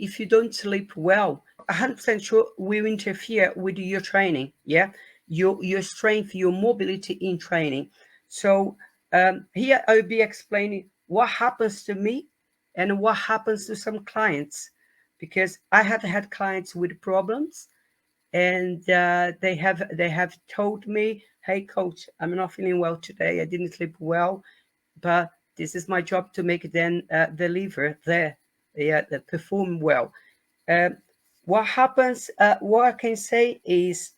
if you don't sleep well, 100% sure will interfere with your training. Yeah, your strength, your mobility in training. So here I'll be explaining what happens to me and what happens to some clients, because I have had clients with problems, and they have told me, "Hey, coach, I'm not feeling well today. I didn't sleep well, but this is my job to make them deliver there, yeah, perform well." Um, what happens? What I can say is,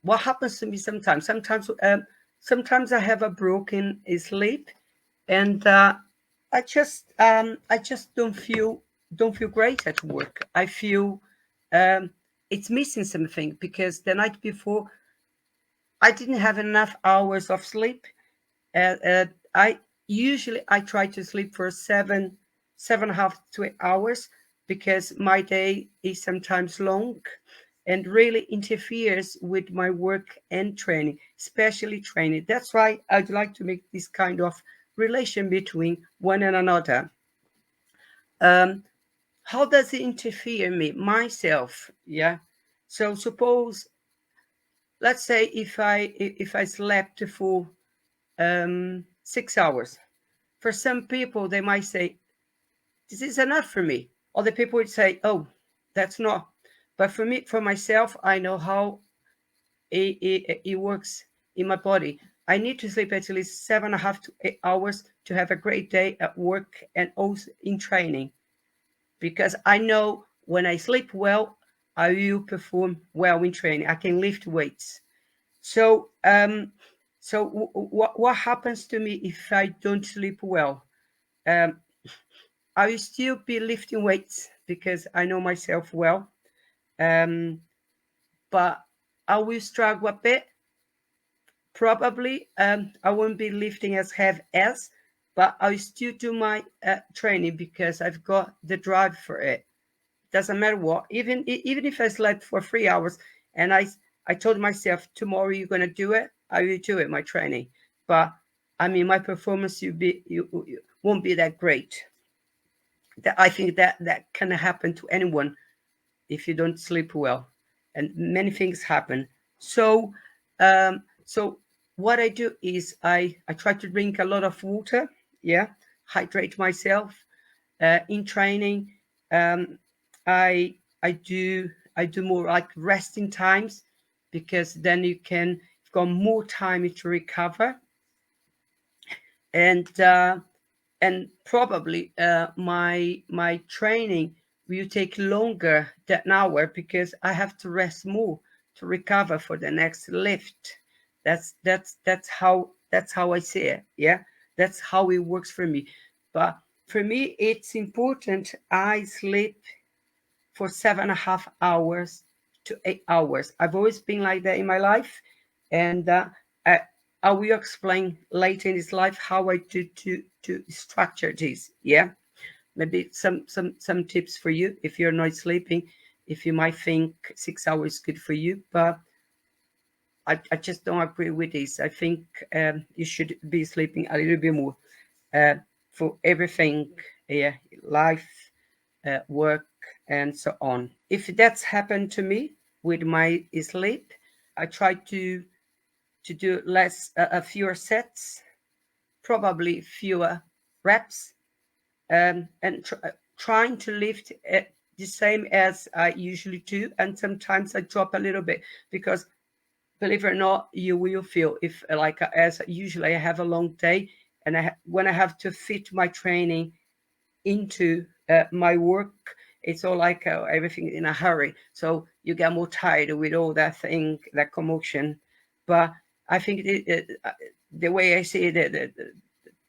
what happens to me sometimes. Sometimes I have a broken sleep, and I just don't feel great at work. I feel um, it's missing something, because the night before I didn't have enough hours of sleep. I usually I try to sleep for 7.5 to 8 hours, because my day is sometimes long and really interferes with my work and training, especially training. That's why I'd like to make this kind of relation between one and another. Um, how does it interfere me myself? Yeah. So suppose, let's say, if I slept for 6 hours. For some people, they might say, "This is enough for me." Other people would say, "Oh, that's not." But for me, for myself, I know how it works in my body. I need to sleep at least 7.5 to 8 hours to have a great day at work and also in training, because I know when I sleep well, I will perform well in training. I can lift weights. So, what happens to me if I don't sleep well? Um, I will still be lifting weights because I know myself well, um, but I will struggle a bit. Probably, I won't be lifting as heavy as, but I will still do my training because I've got the drive for it. Doesn't matter what. Even if I slept for 3 hours and I told myself tomorrow you're gonna do it, I will do it. My training, but I mean my performance you won't be that great. That I think that can happen to anyone if you don't sleep well, and many things happen. So what I do is I try to drink a lot of water. Yeah, hydrate myself in training. um, I do more like resting times, because then you've got more time to recover, and probably my training will take longer than an hour, because I have to rest more to recover for the next lift. That's how I see it. Yeah, that's how it works for me. But for me, it's important I sleep for 7.5 hours to 8 hours. I've always been like that in my life, and I, I will explain later in this life how I do to structure this. Yeah, maybe some tips for you if you're not sleeping. If you might think 6 hours is good for you, but I just don't agree with this. I think you should be sleeping a little bit more uh, for everything. Yeah, life, work, and so on. If that's happened to me with my sleep, I try to do fewer sets, probably fewer reps, and trying to lift the same as I usually do. And sometimes I drop a little bit, because believe it or not, you will feel if like as usually I have a long day, and when I have to fit my training into my work, it's all like everything in a hurry. So you get more tired with all that thing, that commotion. But I think the way I see it, the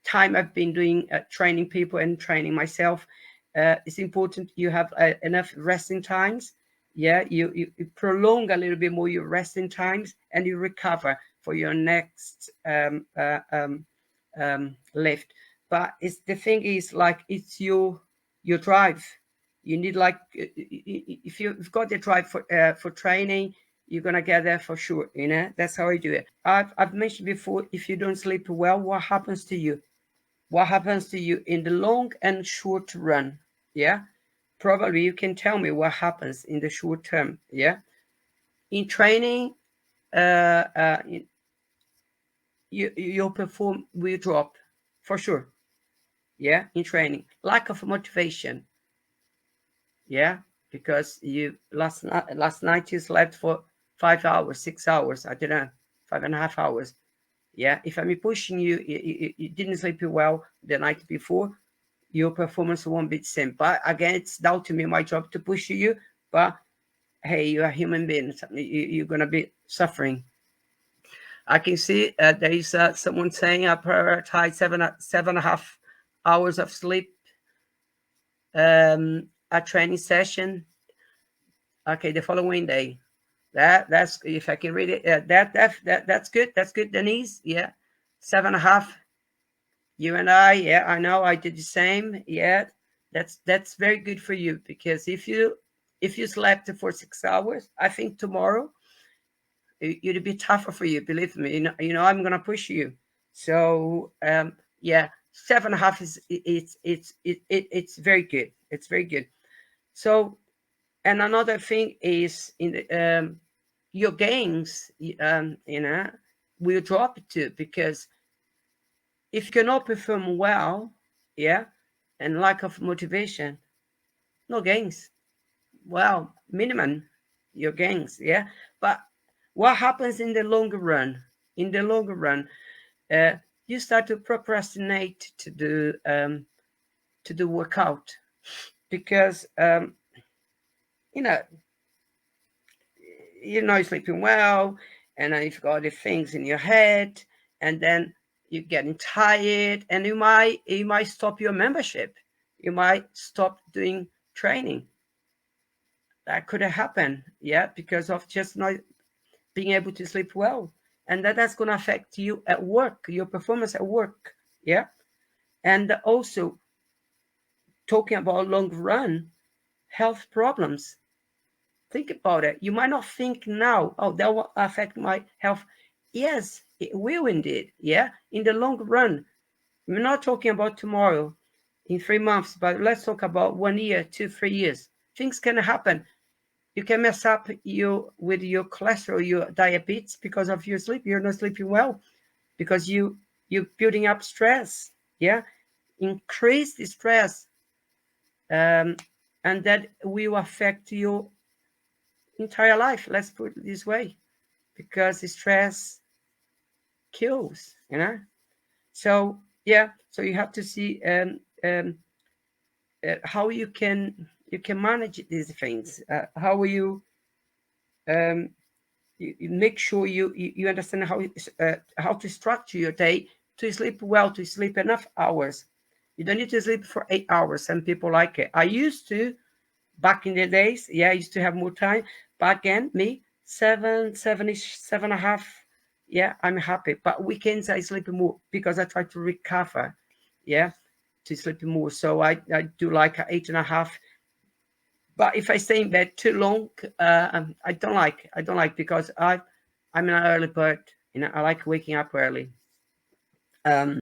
time I've been doing training people and training myself, it's important you have enough resting times. Yeah, you prolong a little bit more your resting times, and you recover for your next lift. But it's the thing is, like, it's your drive. You need, like, if you've got the drive for training, you're gonna get there for sure. That's how I do it. I've mentioned before, if you don't sleep well, what happens to you? What happens to you in the long and short run? Yeah. probably you can tell me what happens in the short term. Yeah, in training, uh, uh, your perform will drop for sure. Yeah, in training, lack of motivation. Yeah, because you last night you slept for 5 hours, 6 hours. I don't know, 5.5 hours. Yeah, if I'm pushing you, you didn't sleep well the night before, your performance won't be the same. But again, it's down to me, my job to push you. But hey, you're a human being. You're gonna be suffering. I can see there is someone saying I prioritize 7.5 hours of sleep a training session. Okay, the following day. That's if I can read it. That's good. That's good, Denise. Yeah, 7.5. You and I. Yeah, I know. I did the same. Yeah, that's very good for you because if you slept for 6 hours, I think tomorrow it'd be tougher for you. Believe me. You know I'm gonna push you. So yeah, 7.5 is it's very good. It's very good. So and another thing is in the your gains, will drop too because if you cannot perform well, yeah, and lack of motivation, no gains. Well, minimum your gains, yeah. But what happens in the longer run? In the longer run, uh, you start to procrastinate to do workout because you know you're not sleeping well, and then you've got the things in your head, and then you're getting tired, and you might stop your membership. You might stop doing training. That could have happened, yeah, because of just not being able to sleep well, and that's going to affect you at work, your performance at work, yeah. And also talking about long run health problems. Think about it. You might not think now, oh, that will affect my health. Yes, it will indeed. Yeah, in the long run. We're not talking about tomorrow, in 3 months, but let's talk about 1 year, 2, 3 years. Things can happen. You can mess up you with your cholesterol, your diabetes because of your sleep. You're not sleeping well because you're building up stress. Yeah, increase the stress, um, and that will affect your entire life. Let's put it this way, because the stress kills. So yeah, so you have to see how you can manage these things. How will um, you make sure you understand how to structure your day to sleep well, to sleep enough hours. You don't need to sleep for 8 hours. Some people like it. I used to back in the days. Yeah, I used to have more time. But again, me, 7, 7-ish, 7.5. Yeah, I'm happy. But weekends I sleep more because I try to recover. Yeah, to sleep more. So I do like 8.5. But if I stay in bed too long, I don't like. I don't like because I'm an early bird. I like waking up early.